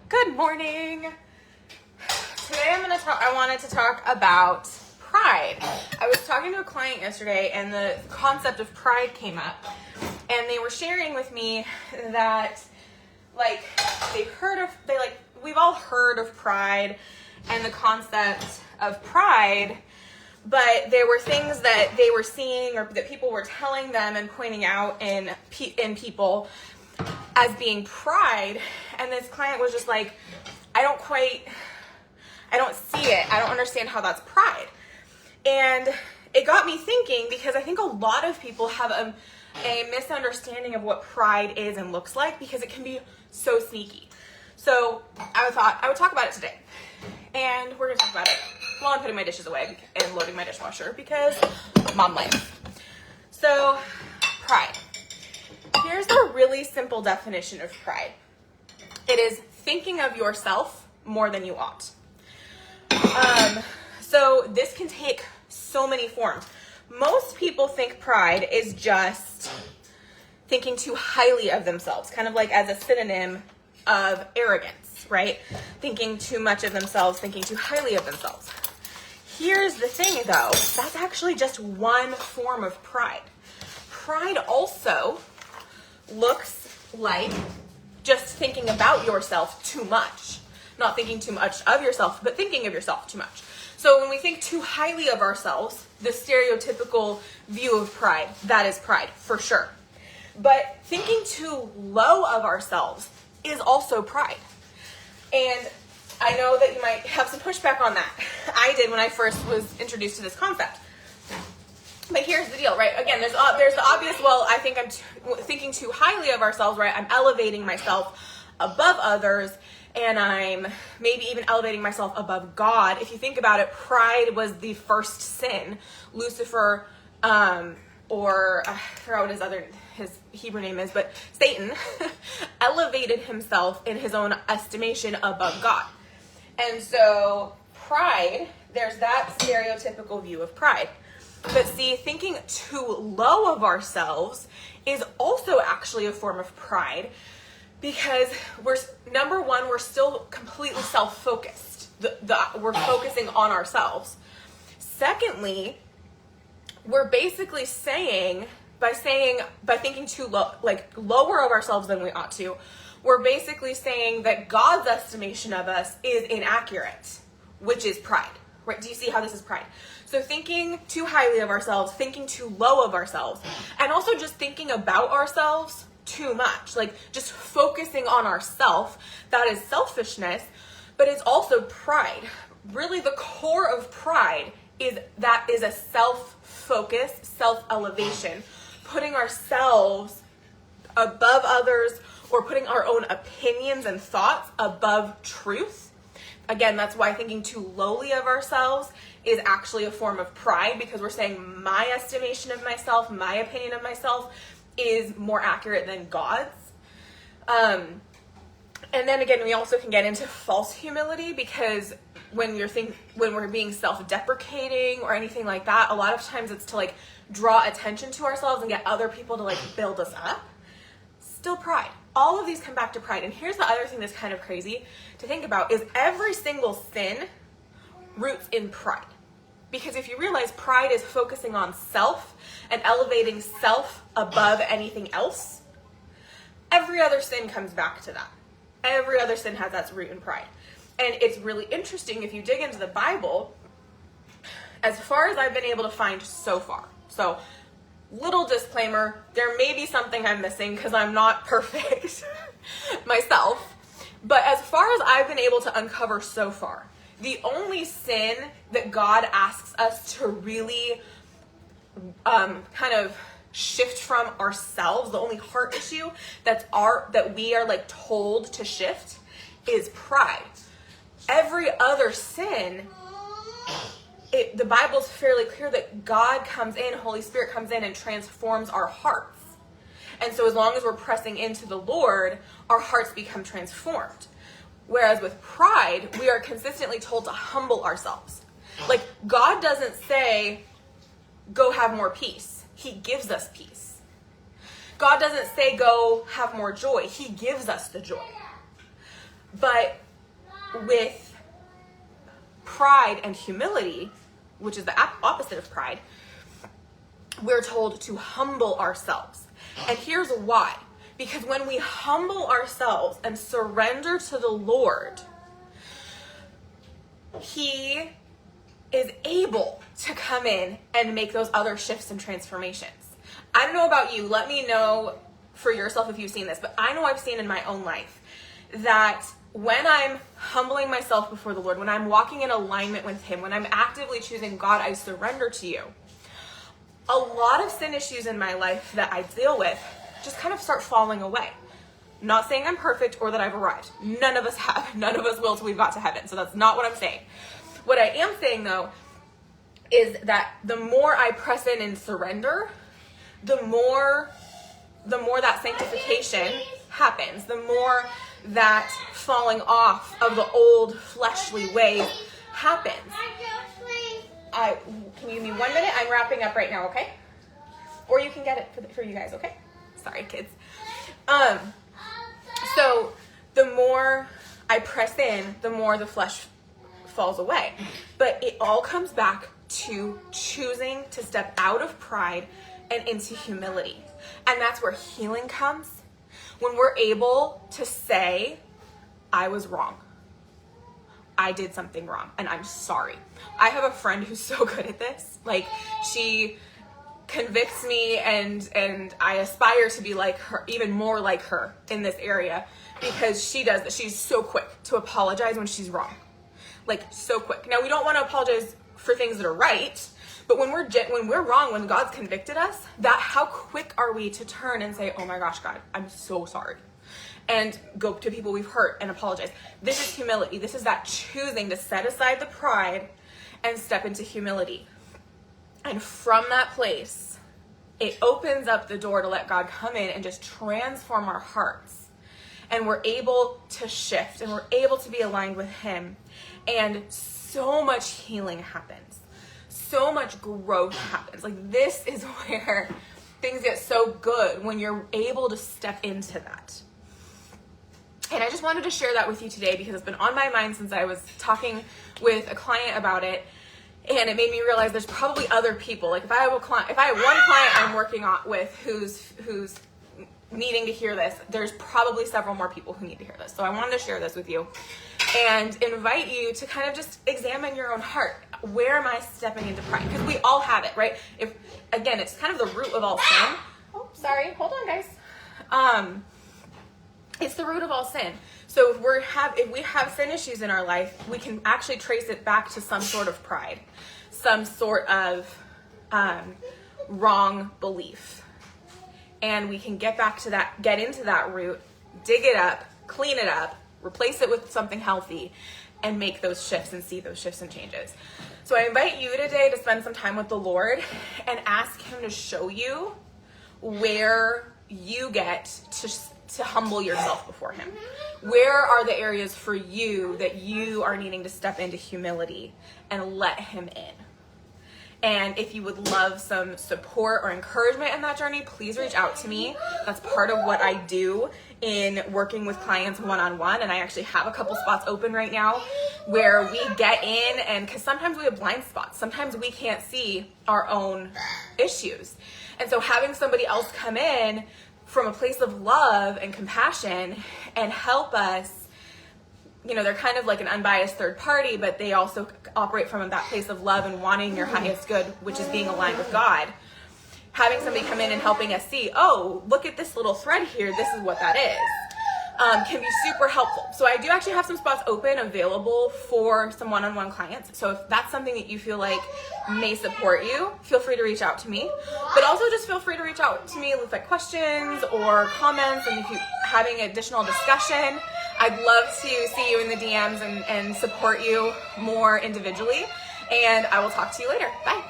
Good morning. Today I wanted to talk about pride. I was talking to a client yesterday and the concept of pride came up, and they were sharing with me that we've all heard of pride and the concept of pride, but there were things that they were seeing or that people were telling them and pointing out in people as being pride. And this client was just like, I don't see it. I don't understand how that's pride. And it got me thinking, because I think a lot of people have a misunderstanding of what pride is and looks like, because it can be so sneaky. So I thought I would talk about it today. And we're going to talk about it while I'm putting my dishes away and loading my dishwasher, because mom life. So pride. Here's the really simple definition of pride. It is thinking of yourself more than you ought. So this can take so many forms. Most people think pride is just thinking too highly of themselves, kind of like as a synonym of arrogance, right? Thinking too much of themselves, thinking too highly of themselves. Here's the thing though, that's actually just one form of pride. Pride also looks like just thinking about yourself too much. Not thinking too much of yourself, but thinking of yourself too much. So when we think too highly of ourselves, the stereotypical view of pride, that is pride, for sure. But thinking too low of ourselves is also pride. And I know that you might have some pushback on that. I did when I first was introduced to this concept. But here's the deal, right? Again, there's the obvious, well, I think I'm thinking too highly of ourselves, right? I'm elevating myself above others, and I'm maybe even elevating myself above God. If you think about it, pride was the first sin. Lucifer, or I forgot what his Hebrew name is, but Satan elevated himself in his own estimation above God. And so pride, there's that stereotypical view of pride. But see, thinking too low of ourselves is also actually a form of pride, because we're still completely self-focused. We're focusing on ourselves. Secondly, we're basically saying, by thinking too low, lower of ourselves than we ought to, we're basically saying that God's estimation of us is inaccurate, which is pride. Right? Do you see how this is pride? So thinking too highly of ourselves, thinking too low of ourselves, and also just thinking about ourselves too much, like just focusing on ourselves, that is selfishness, but it's also pride. Really, the core of pride is a self-focus, self-elevation, putting ourselves above others, or putting our own opinions and thoughts above truth. Again, that's why thinking too lowly of ourselves is actually a form of pride, because we're saying my estimation of myself, my opinion of myself is more accurate than God's. And then again, we also can get into false humility, because when we're being self-deprecating or anything like that, a lot of times it's to draw attention to ourselves and get other people to build us up. Still pride. All of these come back to pride. And here's the other thing that's kind of crazy to think about, is every single sin roots in pride. Because if you realize, pride is focusing on self and elevating self above anything else, every other sin comes back to that. Every other sin has that root in pride. And it's really interesting if you dig into the Bible, as far as I've been able to find so far. So, little disclaimer, there may be something I'm missing because I'm not perfect myself. But as far as I've been able to uncover so far, the only sin that God asks us to really kind of shift from ourselves, the only heart issue that we are told to shift, is pride. Every other sin, the Bible's fairly clear that God comes in, Holy Spirit comes in and transforms our hearts. And so as long as we're pressing into the Lord, our hearts become transformed. Whereas with pride, we are consistently told to humble ourselves. God doesn't say, go have more peace. He gives us peace. God doesn't say, go have more joy. He gives us the joy. But with pride and humility, which is the opposite of pride, we're told to humble ourselves. And here's why. Because when we humble ourselves and surrender to the Lord, He is able to come in and make those other shifts and transformations. I don't know about you. Let me know for yourself if you've seen this, but I know I've seen in my own life that when I'm humbling myself before the Lord, when I'm walking in alignment with Him, when I'm actively choosing, God, I surrender to you, a lot of sin issues in my life that I deal with just kind of start falling away. Not saying I'm perfect or that I've arrived. None of us have. None of us will till we've got to heaven. So that's not what I'm saying. What I am saying, though, is that the more I press in and surrender, the more that sanctification happens, the more that falling off of the old fleshly ways happens. Can you give me 1 minute? I'm wrapping up right now, okay? Or you can get it for you guys, okay? Sorry, kids. So the more I press in, the more the flesh falls away. But it all comes back to choosing to step out of pride and into humility. And that's where healing comes. When we're able to say, I was wrong. I did something wrong and I'm sorry. I have a friend who's so good at this. Like, she convicts me and I aspire to be like her, even more like her in this area, because she does that. She's so quick to apologize when she's wrong. Like, so quick. Now, we don't want to apologize for things that are right, but when we're wrong, when God's convicted us, that how quick are we to turn and say, oh my gosh, God, I'm so sorry. And go to people we've hurt and apologize. This is humility. This is that choosing to set aside the pride and step into humility. And from that place, it opens up the door to let God come in and just transform our hearts. And we're able to shift and we're able to be aligned with Him. And so much healing happens. So much growth happens. Like, this is where things get so good, when you're able to step into that. And I just wanted to share that with you today because it's been on my mind since I was talking with a client about it. And it made me realize there's probably other people. Like, if I have one client I'm working on with who's needing to hear this, there's probably several more people who need to hear this. So I wanted to share this with you and invite you to kind of just examine your own heart. Where am I stepping into pride? Because we all have it, right? Again, it's kind of the root of all sin. Oh, sorry. Hold on, guys. It's the root of all sin. So if we have sin issues in our life, we can actually trace it back to some sort of pride, some sort of wrong belief. And we can get back to that, get into that root, dig it up, clean it up, replace it with something healthy, and make those shifts and see those shifts and changes. So I invite you today to spend some time with the Lord and ask Him to show you where you get to humble yourself before Him. Where are the areas for you that you are needing to step into humility and let Him in? And if you would love some support or encouragement in that journey, please reach out to me. That's part of what I do in working with clients one-on-one. And I actually have a couple spots open right now where we get in, and because sometimes we have blind spots. Sometimes we can't see our own issues. And so having somebody else come in from a place of love and compassion and help us, they're kind of like an unbiased third party, but they also operate from that place of love and wanting your highest good, which is being aligned with God. Having somebody come in and helping us see, oh, look at this little thread here, this is what that is, can be super helpful. So I do actually have some spots open available for some one-on-one clients. So if that's something that you feel like may support you, feel free to reach out to me. But also just feel free to reach out to me with questions or comments, and if you're having additional discussion, I'd love to see you in the DMs and support you more individually. And I will talk to you later. Bye.